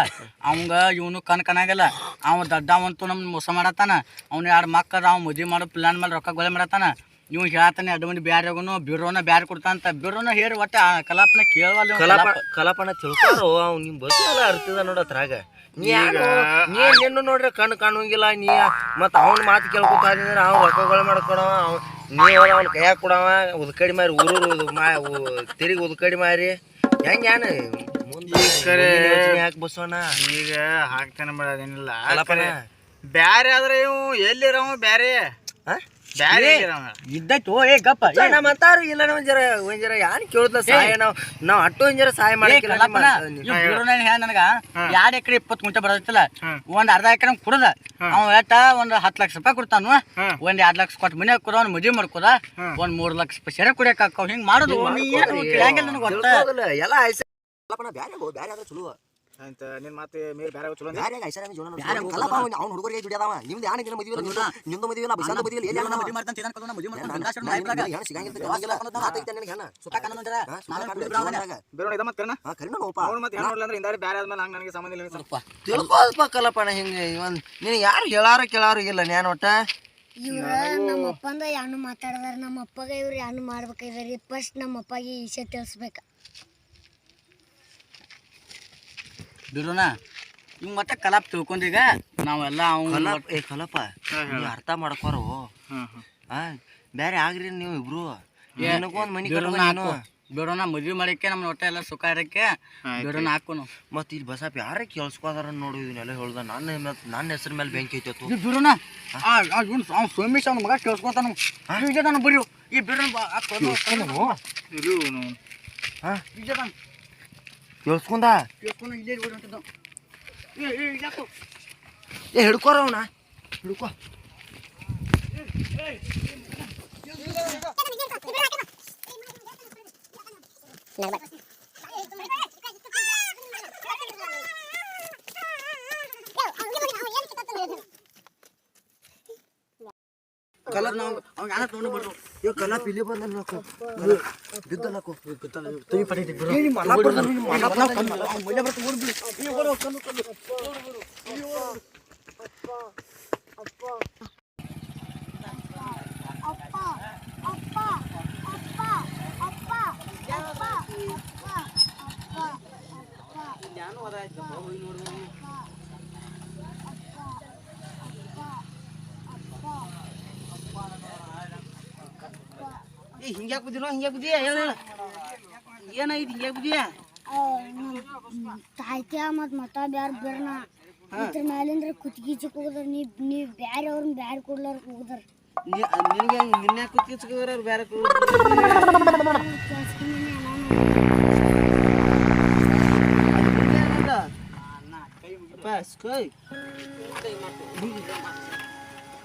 ಅವಂಗ ಇವನು ಕಣಾಗಲ್ಲ ಅವ ದಡ್ಡವಂತೂ ನಮ್ ಮೋಸ ಮಾಡತ್ತಾನ ಅವ್ನ 2 ಮಕ್ಕಳ ಅವ್ ಮದ್ವಿ ಮಾಡೋ ಪ್ಲಾನ್ ಮೇಲೆ ರೊಕ್ಕ ಗೊಳೆ ಮಾಡತ್ತಾನ ನೀವು ಹೇಳ್ತಾನೆ ಅಡ್ಡು ಮಂದಿ ಬ್ಯಾರೆ ಬಿರೋನ ಬ್ಯಾರೆ ಕೊಡ್ತಾನಂತ ಬಿರೋನ ಹೇಳಿ ಒಟ್ಟ ಕಲಾಪನ ಕೇಳವಲ್ಲ ಕಲಾಪನ ತಿಳ್ತಾರೋ ಅವ್ ನಿಮ್ ಬಸ್ ಎಲ್ಲ ಅರ್ತಿದ ನೋಡತ್ರಾಗ ನೀ ನಿನ್ನ ನೋಡ್ರಿ ಕಣ್ಣು ಕಾಣುವಂಗಿಲ್ಲ ನೀ ಮತ್ತ ಅವ್ನ ಮಾತು ಕೇಳ್ಕೊತ ಅಂದ್ರೆ ಅವ್ನ ರೊಕ್ಕಗಳು ಮಾಡ್ಕೊಡವ ನೀವ್ ಅವ್ನ ಕೈಯಾಗ ಕೊಡವ ಉದ್ಕಡಿ ಮಾರಿ ಊರು ತಿರುಗಿ ಉದ್ಕಡಿ ಮಾರಿ ಹೆಂಗ ಯಾನ ಯಾಕೆ ಬಸವಣ್ಣ ಈಗ ಹಾಕ್ತಾನೆ ಮಾಡೋದೇನಿಲ್ಲ ಬ್ಯಾರೆ ಆದ್ರೆ ಇವು ಎಲ್ಲಿರವ ಬ್ಯಾರೆ ಬ್ಯಾರೆ ಇದ್ದೈತು ಏ ಗಪ್ಪ ಮತ್ತಾರು ಇಲ್ಲ ಒಂದ್ ಜರ ಯಾನ್ ಕೇಳುದ ಸಹಾಯ ನಾವ್ ಅಟ್ಟು ಒಂದ್ ಜರ ಸಹಾಯ ಮಾಡಿಲ್ಲ ನನಗ 2 ಎಕರೆ 20 ಗುಂಟೆ ಬರತ್ತಿಲ್ಲ ಒಂದ್ ಅರ್ಧ ಎಕರೆ ಕುಡದ ಅವ ಎಟ್ಟ ಒಂದ್ 10 ಲಕ್ಷ ರೂಪಾಯಿ ಕೊಡ್ತಾನು ಒಂದ್ 2 ಲಕ್ಷ ಕೊಟ್ಟು ಮನೆ ಹಾಕೋದ ಅವ್ನ ಮದ್ವಿ ಮಾಡ್ಕೋದ ಒಂದ್ 3 ಲಕ್ಷ ರೂಪಾಯಿ ಸೆರೆ ಕುಡಿಯಕ್ ಹಾಕವ್ ಹಿಂಗ್ ಮಾಡುದು ಎಲ್ಲ ಬ್ಯಾರೆ ಬ್ಯಾರೆ ಆದ್ರೆ ಚಲೋ ಅಂತ ನಿನ್ ಮತ್ತೆ ಮೇಲೆ ಬೇರೆ ಚಲೋ ಯಾರೇ ಐಷಾರಾಮಿ ಜೀವನ ನೋಡಿ ಕಲಾಪ ಅವ್ನು ಹುಡುಗರಿಗೆ ದುಡಿಯದಾವ ನಿಮ್ದು ಯಾಣ ನಿನ್ನ ಮದುವೆ ನಿಂದು ಮದುವೆ ಇಲ್ಲ ಬಸಾದ ಮದುವೆ ಇಲ್ಲ ಎಲ್ಲಿ ಮದುವೆ ಮಾಡ್ತಾನೆ ತಿನ್ನಕ ನಾನು ಮದುವೆ ಮಾಡ್ತಾನೆ ಗಂಗಾಶರಣ ಲೈಫ್ಲಾಗ ಹೆಣ ಸಿಗಂಗಿಲ್ಲ ಯಾವಾಗಲ್ಲ ಆತೈತೆ ನನಗೆ ಹೆಣ ಸುತ್ತ ಕನ್ನಂದ್ರ ನಾನು ಬೇರೆ ಇದ ಮತ್ತೆ ಕರ್ನ ಹಾ ಕರಿನ ನೋಪ ಅವ್ನು ಮತ್ತೆ ಹೆಣ್ಣು ನೋಡ್ಲ ಅಂದ್ರೆ ಇಂದಾರಿ ಬೇರೆ ಆದ್ಮೇಲೆ ಹಂಗ ನನಗೆ ಸಂಬಂಧ ಇಲ್ಲ ಸ್ವಲ್ಪ ತಿಳ್ಕೋಲ್ಪ ಕಲಪಣ ಹಿಂಗೆ ನೀನು ಯಾರು ಹೇಳಾರ ಕೇಳಾರು ಇಲ್ಲ ನ್ಯಾನ ಒಟ್ಟ ಇವ್ರ ನಮ್ಮ ಅಪ್ಪಂದ ಯಾನು ಮಾತಾಡದಾರ ನಮ್ಮ ಅಪ್ಪಗ ಇವ್ರು ಯಾನು ಮಾಡ್ಬೇಕಾಯ್ದಾರಿ ಫಸ್ಟ್ ನಮ್ಮ ಅಪ್ಪಗೆ ಈ ವಿಷಯ ತಿಳಿಸ್ಬೇಕ ಬಿಡೋಣ ಹಿಂಗೆ ಮತ್ತೆ ಕಲಾಪ್ ತಿಳ್ಕೊಂಡೀಗ ನಾವೆಲ್ಲ ಅವ್ನು ಕಲಪ ನೀವು ಅರ್ಥ ಮಾಡ್ಕೋರು ಬೇರೆ ಆಗ್ರಿ ನೀವು ಇಬ್ರು ಏನಕ್ಕೊಂದು ಮನೆ ಬಿಡೋಣ ಮದ್ವೆ ಮಾಡಕ್ಕೆ ನಮ್ಮ ಹೊಟ್ಟೆ ಎಲ್ಲ ಸುಖ ಇರಕ್ಕೆ ಬಿಡೋಣ ಹಾಕೋನು ಮತ್ತೆ ಇಲ್ಲಿ ಬಸಾಪ್ ಯಾರೇ ಕೇಳಿಸ್ಕೋದಾರ ನೋಡು ಇದನ್ನೆಲ್ಲ ಹೇಳ್ದ ನನ್ನ ಹೆಸರು ಮೇಲೆ ಬೆಂಕಿ ಐತತ್ತು ಬಿಡೋಣ ಅವ್ನು ಸೋಮೇಶ್ ಅವ್ನ ಮಗ ಕೇಳಿಸ್ಕೊತಾನ ನಾನು ಬರೀ ಈ ಬಿಡೋಣ ಕೇಳಿಸ್ಕೊಂಡ ಕೇಳಿಸ್ಕೊಂಡು ಇಲ್ಲೇ ಬಿಡೋಂಥದ್ದು ಯಾಕೋ ಏ ಹಿಡ್ಕೋರ ಅವನ ಹಿಡ್ಕೋ ಕಲರ್ ನಾವು ಅವ್ನು ಯಾರ ತೊಗೊಂಡು ಬರ್ರು ಇವ್ ಕಲಾ ಪಿಲಿ ಬಂದ ಬಿದ್ದಲ್ಲಕೋ ತುಯಿ ಪಡೀತಿ ಬಿಡು ಹಿಂಗ್ಯಾಕೆ ಬುದ್ದಿನೋ ಹಿಂಗ್ಯಾಕೆ ಬುದ್ದಿ ಏನಾಯ್ತು ಹಿಂಗ್ಯಾಕೆ ಬುದ್ದಿ ತಾಯ್ತ್ಯ ಮತ್ತ ಬ್ಯಾರ ಬೇರ್ನ ಇದ್ರ ಮ್ಯಾಲಿಂದ್ರ ಕುತ್ತಿಗೆ ಚಿಕ್ಕ ಹೋಗದಾರ ನೀವ್ ಬ್ಯಾರೆ ಅವ್ರನ್ನ ಬ್ಯಾರೆ ಕೊಡ್ಲಾರ ಹೋಗದಾರ ನಿನಗೆ ನಿನ್ನೆ ಕುತ್ತಿಗೆ ಚಿಕ್ಕವ್ರ ಬೇರೆ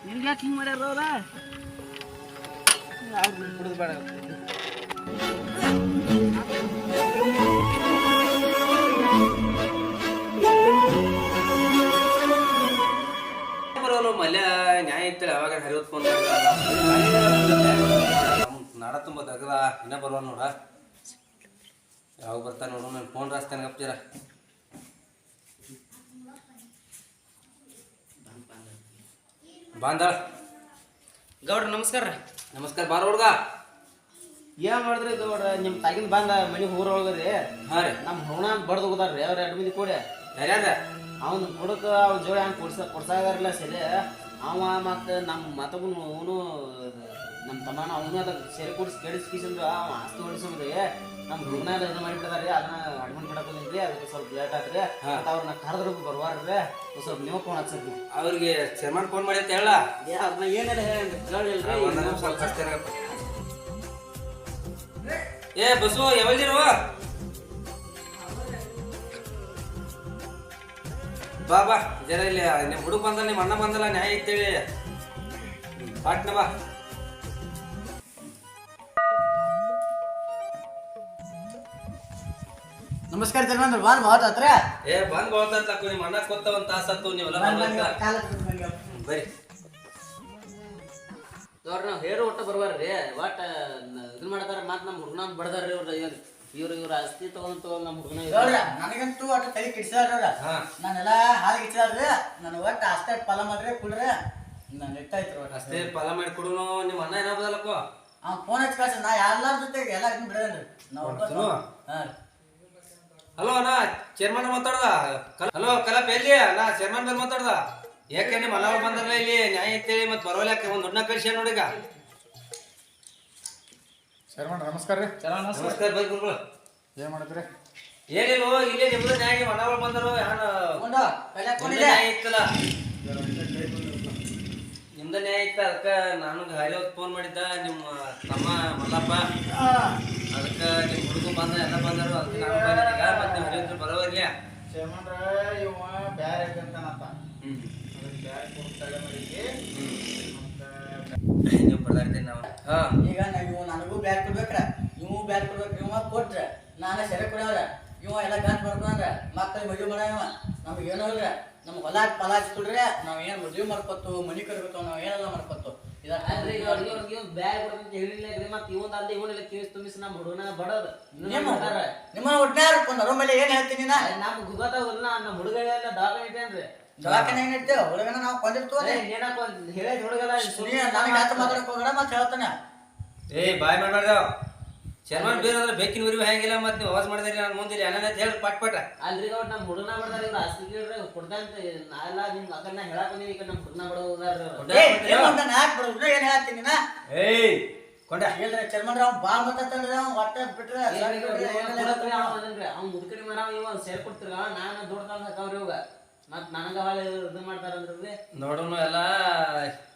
ನಿನ್ಗೆ ಯಾಕೆ ಹಿಂಗೆ ಮಾಡ್ಯಾರ ಅವ್ರ ಬಿಡುದು ಬೇಡ ಮಲ್ಯ ನ್ಯಾಯ ಇತ್ತಲ್ಲ ಅವಾಗ ಹರಿವತ್ ಫೋನ್ ನಾಡ ತುಂಬ ತಗದ ಇನ್ನ ಬರುವ ನೋಡ ಯಾವಾಗ ಬರ್ತಾ ನೋಡು ನಾನು ಫೋನ್ ರಾಸ್ತಾನೆ ಗಪ್ತೀರ ಬಾಂದಾಳ ಗೌಡ್ರ ನಮಸ್ಕಾರ ನಮಸ್ಕಾರ ಬಾರ ಹುಡ್ಗ ಏನ್ ಮಾಡಿದ್ರಿ ಗೌಡ್ರ ನಿಮ್ಮ ತಾಗಿನ ಬಂದ ಮನೆ ಊರೊಳಗ್ರಿ ಹಾಂ ರೀ ನಮ್ಮ ಹುಣ ಬಡ್ದು ಹೋದಾರ್ರಿ ಅವ್ರ 2 ಮಂದಿ ಕೂಡಿ ಯಾರ್ಯಾರ ಅವ್ನು ಹುಡುಕ ಅವ್ನ ಜೋಡಿ ಹಂಗೆ ಕೊಡ್ಸಾಗಾರಲ್ಲ ಸರಿ ಅವ ಮತ್ತು ನಮ್ಮ ಮತ್ತೊಬ್ಬನು ಅವನು ನಮ್ಮ ತಮ್ಮನ ಅವನು ಅದ ಸರಿ ಕೊಡಿಸಿ ಕೆಡಿಸ್ಕಿಸಂದು ಅವ ಆಸ್ತಿ ಹೊಡಿಸೋದ್ರಿ ನಮ್ಮ ಹುಡುಗನ ಇದು ಮಾಡಿಬಿಡ್ತಾರ್ರಿ ಅದನ್ನ ಅಡ್ಮಿಟ್ ಮಾಡಕ್ಕೆ ಅದಕ್ಕೆ ಸ್ವಲ್ಪ ಲೇಟ್ ಆತ್ರಿ ಮತ್ತು ಅವ್ರನ್ನ ಕರೆದ್ರು ಬರ್ವಾರ್ರಿ ಸ್ವಲ್ಪ ನೀವು ಫೋನ್ ಹಚ್ಚಿ ಅವ್ರಿಗೆ ಚೇರ್ಮನ್ ಫೋನ್ ಮಾಡಿ ಅಂತ ಹೇಳ ಅದನ್ನ ಏನಾರ ಹೇಳಿಲ್ರಿ ಸ್ವಲ್ಪ ಏ ಬಸ್ಸು ಯಾವಲ್ದಿರುವ ಬಾ ಬಾ ಜರ ಇಲ್ಲಿ ನಿಮ್ಮ ಹುಡುಗ ಬಂದಲ್ಲ ನಿಮ್ಮ ಅಣ್ಣ ಬಂದಲ್ಲ ನ್ಯಾಯ ಐತೇಳಿ ಪಾಟ್ನ ಬಾ ನಮಸ್ಕಾರ ಚರ್ಮಂದ್ರ ಬಾಲ್ ಮಾತಾಡ್ತಾರೆ ಏ ಬಂದ್ ಬೋಳ್ತಾಕು ನಿಮ್ಮ ಅಣ್ಣ ಕೊತ್ತ ಒಂದ್ ತಾಸತ್ತು ನೀವೆಲ್ಲ ಬರ್ರಿ ಅವ್ರ ನಾವು ಹೇರು ಒಟ್ಟ ಬರ್ಬಾರ್ರಿ ಒಟ್ಟ ಇದನ್ನ ಮಾಡ್ತಾರ ಮಾತು ನಮ್ಮ ಹುಡುಗನ ಬಡ್ದಾರ್ರಿ ಇವ್ರ ಆಸ್ತಿ ತಗೊಂಡ್ ನಮ್ಮ ಹುಡುಗನ ನನಗಂತೂ ಒಟ್ಟು ತಲೆ ಕಿಡ್ಸಿದಾರ ನಾನೆಲ್ಲ ಹಾಲು ಕಿಡ್ಸಿದಾರ್ರಿ ನಾನು ಒಟ್ಟು ಅಷ್ಟೇ ಫಲ ಮಾಡ್ರಿ ಕುಡ್ರಿ ನಾನು ಇಟ್ಟಾಯ್ತು ಒಟ್ಟು ಅಷ್ಟೇ ಫಲ ಮಾಡಿ ಕೊಡುನು ನಿಮ್ಮ ಅಣ್ಣ ಏನೋ ಬದಲಕ್ಕೋ ಅವ್ನು ಫೋನ್ ಹಚ್ಚಿ ಕಳ್ಸಿ ನಾ ಎಲ್ಲಾರ ಜೊತೆಗೆ ಎಲ್ಲ ಇದನ್ನ ಬಿಡೇನ್ರಿ ನಾವು ಹಾಂ ಹಲೋ ಅಣ್ಣ ಚೇರ್ಮನ್ ಮಾತಾಡ್ದ ಹಲೋ ಕಲಪ್ ಎಲ್ಲಿ ನಾ ಚೇರ್ಮನ್ ಮೇಲೆ ಮಾತಾಡ್ದ ಯಾಕೆ ನಿಮ್ಮ ಅಣ್ಣ ಬಂದ್ರಲ್ಲ ಇಲ್ಲಿ ನ್ಯಾಯ ಅಂತೇಳಿ ಮತ್ತೆ ಬರೋಲ್ಯಾಕ ಒಂದು ದೊಡ್ಡ ಕಳಿಸಿ ನೋಡಿಗ ಶರ್ಮಣ್ಣ ನಮಸ್ಕಾರ ರೀ ನಮಸ್ಕಾರ ಬೈ ಗುರುಗಳು ಏನು ಮಾಡಿದ್ರಿ ಏನಿಲ್ಲ ಇಲ್ಲೇ ನಿಮ್ದು ನ್ಯಾಯ ಮನಗಳು ಬಂದರು ನ್ಯಾಯ ಇತ್ತಲ್ಲ ನಿಮ್ದ ನ್ಯಾಯ ಇತ್ತ ಅದಕ್ಕೆ ನಾನು ಹರಿ ಫೋನ್ ಮಾಡಿದ್ದ ನಿಮ್ಮ ತಮ್ಮ ಮಲ್ಲಪ್ಪ ಅದಕ್ಕೆ ನಿಮ್ಮ ಹುಡುಗ ಬಂದ ಎಲ್ಲ ಬಂದರು ಅದಕ್ಕೆ ನಾನು ಬಂದಿದ್ದ ಮತ್ತೆ ನೀವು ಹರಿವಂತರ ಬರೋವರ್ಲಿ ಶರ್ಮಣ್ಣ ಇವ ಬ್ಯಾರೆ ಅಂತಾನಪ್ಪ ಬ್ಯಾರೆ ಕೊಡ್ತಾರೆ ನೀವು ಬರ್ದಾರ್ತೀನಿ ನಾವು ಈಗ ನಾವು ನನಗೂ ಬ್ಯಾಗ್ ಕೊಡ್ಬೇಕ್ರ ಇವು ಬ್ಯಾಗ್ ಕೊಡ್ಬೇಕು ಇವ ಕೊಟ್ರೆ ನಾನೇ ಸೆರೆ ಕೊಡವ್ರ ಇವ ಎಲ್ಲ ಗಂಟ್ ಮಾಡ್ಕೊಂಡ್ರೆ ಮಕ್ಕಳಿಗೆ ಮದುವೆ ಮಾಡವ ನಮ್ಗೆ ಏನೋ ಇಲ್ಲ ನಮ್ಗೆ ಹೊಲ ಫಲ ಹಚ್ಕೊಳ್ರಿ ನಾವ್ ಏನ್ ಮದುವೆ ಮಾಡ್ಕೊತು ಮನಿ ಕಟ್ಕೊತು ನಾವ್ ಏನೆಲ್ಲ ಮಾಡ್ಕೊತು ನಿಮ್ಮ ಒಡ್ನಾರ ಮೇಲೆ ಏನ್ ಹೇಳ್ತೀನಿ ದವಾಖಾನೆ ಏನ್ ಹೇಳ್ತೇವೆ ಹುಡುಗನ ನಾವು ಕೊಂದಿರ್ತೀವಿ ನನಗೆ ಆತ ಮಾತಾಡಕ್ ಹೋಗೋಣ ಮತ್ತೆ ಹೇಳ್ತಾನೆ ಬಾಯ್ ಮಾಡ್ಬಾರ್ದ ಶರ್ಮನ್ ಬೇರೆ ಅಂದ್ರೆ ಬೇಕಿನ ಊರಿಗೆ ಹೆಂಗಿಲ್ಲ ಮತ್ತೆ ನೀವು ಅವಾಜ್ ಮಾಡಿದ್ರಿ ನಾನು ಮುಂದೆ ಅನ್ನ ಹೇಳಿ ಪಟ್ ಅಲ್ರಿ ಅವ್ರು ನಮ್ಮ ಹುಡುಗನ ಬರ್ದಾರ ಇವ್ರು ಆಸ್ತಿ ಕೇಳ್ರಿ ಕೊಡ್ದಂತ ನಾವೆಲ್ಲ ನಿಮ್ ಮಗನ್ನ ಹೇಳಕ್ ಬಂದೀವಿ ಈಗ ನಮ್ಮ ಹುಡುಗನ ಬಡೋದಾರ ಏನ್ ಹೇಳ್ತೀನಿ ನಾ ಏಯ್ ಕೊಂಡ ಹೇಳ್ರಿ ಚರ್ಮನ್ ರಾವ್ ಬಾಳ್ ಮಾತಾಡ್ತಾನ್ರಿ ಅವ್ ಒಟ್ಟ ಬಿಟ್ರೆ ಅವ್ನು ಮುದುಕಡಿ ಮರ ಇವ ಸೇರ್ ಕೊಡ್ತಿರ ನಾನು ದುಡ್ದಂಗ ಹಾಕವ್ರಿ ಇವಾಗ ಮತ್ ನನಗ ಹಾಳ ಇದು ಮಾಡ್ತಾರಂದ್ರಿ ನೋಡೋಣ ಎಲ್ಲ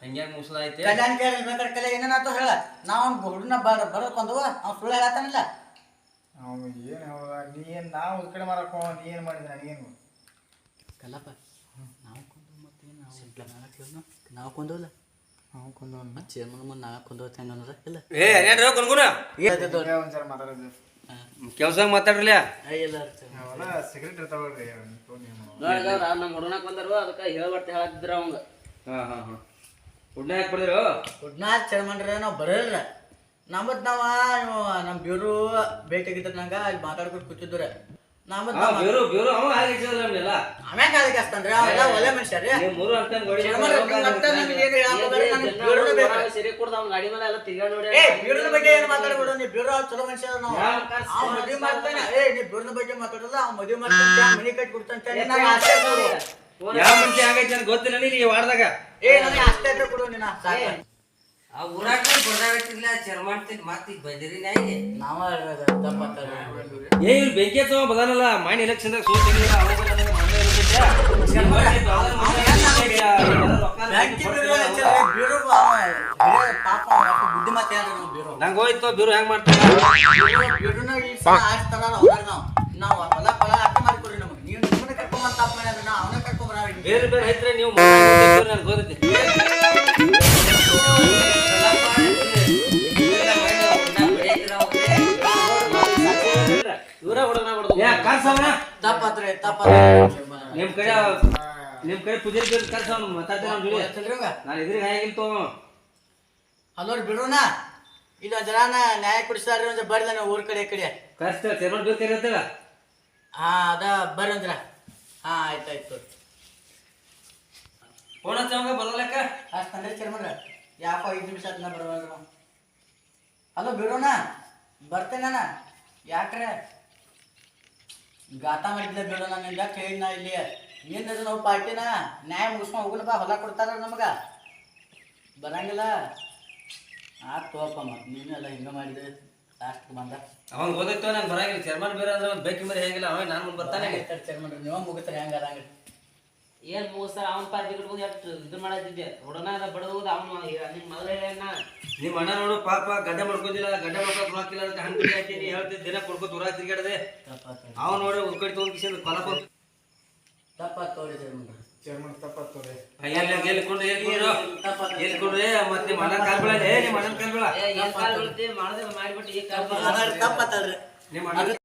ಹಂಗ್ಯಾಗ ಮುಗಿಸೋದೈತಿ ಕಲ್ಯಾಣ ಕೇಳಿ ಬೇಕಾದ್ರೆ ಕಲೆ ಏನೇನಾಯ್ತು ಹೇಳ ನಾವ್ ಅವ್ನ ಹುಡುಗನ ಬರೋಕೊಂಡವ ಅವ್ನು ಸುಳ್ಳು ಹೇಳತ್ತಾನಿಲ್ಲ ಅವ್ನು ಏನು ಹೌದ ನೀ ಏನು ನಾವು ಈ ಕಡೆ ಮಾರಕ್ಕೋ ನೀ ಏನು ಮಾಡಿದ್ರೆ ನನಗೇನು ಕಲ್ಲಪ್ಪ ನಾವು ಕೊಂದು ಮತ್ತೆ ನಾವು ಕೊಂದವಲ್ಲ ನಾವು ಕೊಂದವ ಮತ್ತೆ ಚೇರ್ಮನ್ ಮುಂದೆ ನಾವೇ ಕೊಂದವತ್ತ ಹೆಂಗ ಅನ್ನೋದ ಇಲ್ಲ ಏನ್ರಿ ಕೊನ್ಗುನ ಒಂದ್ಸಲ ಮಾತಾಡೋದು ಕೆಲ್ಸ ಮಾತಾಡ್ರಲ್ಲ ಇಲ್ಲ ಸಿಗರೇಟ್ ಇರ್ತಾವಲ್ರಿ ನಮ್ಮ ಹುಡುಗನ ಬಂದರು ಅದಕ್ಕೆ ಹೇಳ್ಬರ್ತ ಹೇಳತ್ತಿದ್ರ ಅವಂಗ ಉಡ್ನ ಯಾಕೆ ಬರ್ದಿರು ಉಡ್ನಾಥ್ ಚೇರ್ಮನ್ರ ನಾವು ಬರಲ್ಲ ನಮ್ಮದ್ ನಾವ ನಮ್ಮ ಬ್ಯೂರು ಬೇಕಾಗಿತ್ತ ನಂಗ ಅಲ್ಲಿ ಮಾತಾಡ್ಕೊಂಡು ಕೂತಿದ್ರ ನಮ್ಮದ್ ಬೇರು ಬೇರು ಅವ ಆಗಿಲ್ಲ ನಮ್ಗೆಲ್ಲ ಆಮ್ಯಾಗ ಕಾಲಿಗೆ ಹಚ್ತಾನ್ರಿ ಅವೆಲ್ಲ ಒಳ್ಳೆ ಮನುಷ್ಯ ರೀ ನೀವು ಮೂರು ಅಂತ ಸರಿ ಕೊಡ್ದ ಅವ್ನ ಗಾಡಿ ಮೇಲೆ ಎಲ್ಲ ತಿರ್ಗಾಡ್ ನೋಡಿ ಬ್ಯೂರೋನ ಬಗ್ಗೆ ಏನು ಮಾತಾಡ್ಬಿಡು ನೀ ಬ್ಯೂರೋ ಚಲೋ ಮನುಷ್ಯ ನಾವು ಅವ್ನು ಮದುವೆ ಮಾಡ್ತಾನೆ ನೀ ಬ್ಯೂರೋನ ಬಗ್ಗೆ ಮಾತಾಡಲ್ಲ ಅವ್ನು ಮದುವೆ ಮಾಡ್ತಾನೆ ಮನೆ ಕಟ್ಟಿ ಕೊಡ್ತಾನೆ ಯಾವ ಮನುಷ್ಯ ಆಗೈತಿ ಅಂತ ಗೊತ್ತಿಲ್ಲ ನೀ ವಾರದಾಗ ನನಗೆ ಅಷ್ಟೇ ಕೊಡು ನೀನ ಸಾಕು ಆ ಊರಾಗ ಬಡದಾಗತ್ತಿಲ್ಲ ಚರ್ಮಾಡ್ತಿದ್ ಮಾತಿಗೆ ಬಂದಿರಿ ನಾಯಿಗೆ ನಾವ ಏ ಇವ್ರು ಬೆಂಕಿ ಹಚ್ಚವ ಬದಾನಲ್ಲ ಮಾನ್ಯ ಎಲೆಕ್ಷನ್ದಾಗ ಸೋತಿಲ್ಲ ಬುದ್ಧಿ ಮಾತು ಬ್ಯೂರೋ ನಂಗೆ ಹೋಯ್ತು ಬ್ಯೂರೋ ಹೆಂಗ್ ಮಾಡ್ತಾರೆ ನಾವು ಹೊಲ ಫಲ ಅರ್ಥ ಮಾಡಿಕೊಡ್ರಿ ನಮಗೆ ನೀವು ನಿಮ್ಮನ್ನ ಕರ್ಕೊಂಬಂತ ತಪ್ಪ ಮಾಡಿದ್ರೆ ನಾ ಅವನೇ ಕರ್ಕೊಂಬರ ಬೇರೆ ಬೇರೆ ಐತ್ರಿ ನೀವು ನನಗೆ ಗೊತ್ತೈತಿ ಇವರ ಹುಡುಗನ ಬಡದು ತಪ್ಪತ್ರಿ ನಿಮ್ ಕಡೆ ಪೂಜಾರಿ ಕರ್ಸವ್ ಮಾತಾಡ್ತೇನೆ ನಾನು ಇದ್ರಿಗೆ ಹೇಗಿಲ್ತು ಅಲ್ಲೋರ್ ಬಿಡೋಣ ಇದು ಜರಾನ ನ್ಯಾಯ ಕೊಡಿಸ್ತಾರ್ರಿ ಒಂದ್ ಬರ್ರಿ ನಾವು ಊರ್ ಕಡೆ ಕಡೆ ಕಷ್ಟ ಚರ್ಮನ್ ಬೇಕಾಗಿರತ್ತಲ್ಲ ಹಾ ಅದ ಬರ್ರಿ ಅಂದ್ರ ಹಾ ಆಯ್ತಾಯ್ತು ಫೋನ್ ಹಚ್ಚವಾಗ ಬರೋಲ್ಲಕ್ಕ ಅಷ್ಟು ತಂದ್ರೆ ಚರ್ಮನ್ರ ಯಾಕೋ 5 ನಿಮಿಷ ಆತ್ನ ಬರುವಾಗ ಹಲೋ ಬಿಡೋಣ ಬರ್ತೇನ ಯಾಕ್ರೆ ಗಾತ ಮಾಡಿದ್ದೆ ಬಿಡೋಣ ನಿಂದ ಕೇಳಿನ ಇಲ್ಲಿ ಏನ್ರಿ ನಾವು ಪಾರ್ಟಿನ ನ್ಯಾಯ ಮುಗಿಸ್ಕೊಂಡು ಹೋಗಲ್ಲ ಬಾ ಹೊಲ ಕೊಡ್ತಾರ ನಮಗ ಬರಂಗಿಲ್ಲ ಆತ್ ತೋಪ ಮತ್ ನೀನೆಲ್ಲ ಹಿಂಗ ಮಾಡಿದ್ರೆ ಲಾಸ್ಟ್ ಬಂದ ಅವನ್ ಗೊತ್ತಾಯ್ತು ನಂಗೆ ಬರಂಗಿಲ್ಲ ಚರ್ಮನ್ ಬೇರೆ ಅಂದ್ರೆ ಒಂದು ಬೇಕಿ ಮರಿ ಹೆಂಗಿಲ್ಲ ಅವ ನಾನು ಮುಂದೆ ಬರ್ತಾನೆ ಚರ್ಮನ್ ನೀವು ಮುಗಿತಾರೆ ಹೆಂಗ ಅರಂಗ ಏನ್ ಮೂಸರ ಅವನ್ ಪಾರ್ಟಿ ಕಟ್ಬೋದು ಎಷ್ಟು ಇದು ಮಾಡತ್ತಿದ್ದೆ ಹುಡುಗನ ಬಡವುದು ಅವನು ನಿಮ್ ಮೊದಲೇ ನಿಮ್ಮ ಅಣ್ಣ ನೋಡು ಪಾಪ ಗಡ್ಡೆ ಮಾಡ್ಕೋದಿಲ್ಲ ಗಡ್ಡೆ ಮಾಡ್ಕೊಕ್ ಹಾಕಿಲ್ಲ ಅಂತ ಹಂಗೆ ಹಾಕಿ ಹೇಳ್ತಿದ್ದ ದಿನ ಕೊಡ್ಕೋತ ಊರಾಗ ತಿರ್ಗಾಡದೆ ಅವ ನೋಡಿ ಉಳ್ಕಡಿ ತೊಗೊಂಡ್ ಕಿಸಿಂದ ಕೊಲ ಕೊಟ್ಟು ತಪ್ಪಾತವ್ರಿ ಚೇರ್ಮನ್ ತಪ್ಪತ್ತವ್ರಿ ಹೇಳ್ಕೊಂಡ್ರೆ ಮತ್ತೆ ನಿಮ್ಮ ಅಣ್ಣನ ಕಾಲ್ ಬೀಳ ನಿಮ್ಮ ಅಣ್ಣನ ಕಾಲ್ ಬೀಳ ಮಾಡಿಬಿಟ್ಟು ಈಗ ತಪ್ಪಾತಲ್ರಿ ನಿಮ್ಮ ಅಣ್ಣ